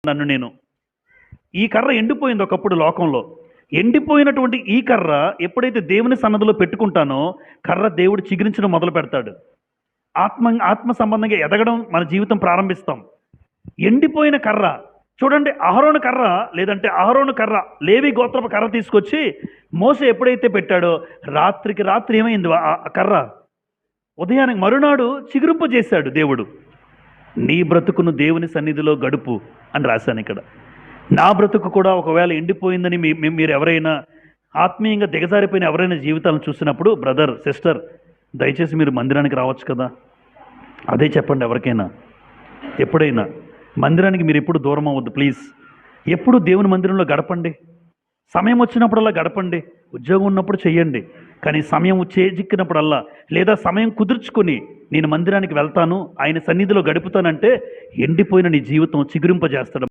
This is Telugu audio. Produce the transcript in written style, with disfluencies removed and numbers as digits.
నన్ను నేను. ఈ కర్ర ఎండిపోయింది ఒకప్పుడు లోకంలో. ఎండిపోయినటువంటి ఈ కర్ర ఎప్పుడైతే దేవుని సన్నదిలో పెట్టుకుంటానో కర్ర దేవుడు చిగురించడం మొదలు పెడతాడు. ఆత్మ సంబంధంగా ఎదగడం మన జీవితం ప్రారంభిస్తాం. ఎండిపోయిన కర్ర చూడండి, అహరోను కర్ర లేదంటే అహరోను కర్ర, లేవి గోత్రపు కర్ర తీసుకొచ్చి మోసే ఎప్పుడైతే పెట్టాడో రాత్రికి రాత్రి ఏమైంది ఆ కర్ర? ఉదయానికి మరునాడు చిగురింప చేశాడు దేవుడు. నీ బ్రతుకును దేవుని సన్నిధిలో గడుపు అని రాశాను ఇక్కడ. నా బ్రతుకు కూడా ఒకవేళ ఎండిపోయిందని మీరు ఎవరైనా ఆత్మీయంగా దిగజారిపోయిన ఎవరైనా జీవితాలను చూసినప్పుడు, బ్రదర్ సిస్టర్ దయచేసి మీరు మందిరానికి రావచ్చు కదా, అదే చెప్పండి ఎవరికైనా. ఎప్పుడైనా మందిరానికి మీరు ఎప్పుడు దూరం అవ్వద్దు ప్లీజ్. ఎప్పుడు దేవుని మందిరంలో గడపండి. సమయం వచ్చినప్పుడల్లా గడపండి. ఉద్యోగం ఉన్నప్పుడు చెయ్యండి, కానీ సమయం చేజిక్కినప్పుడల్లా లేదా సమయం కుదుర్చుకొని నేను మందిరానికి వెళ్తాను, ఆయన సన్నిధిలో గడుపుతానంటే ఎండిపోయిన నీ జీవితం చిగురింపజేస్తాడు.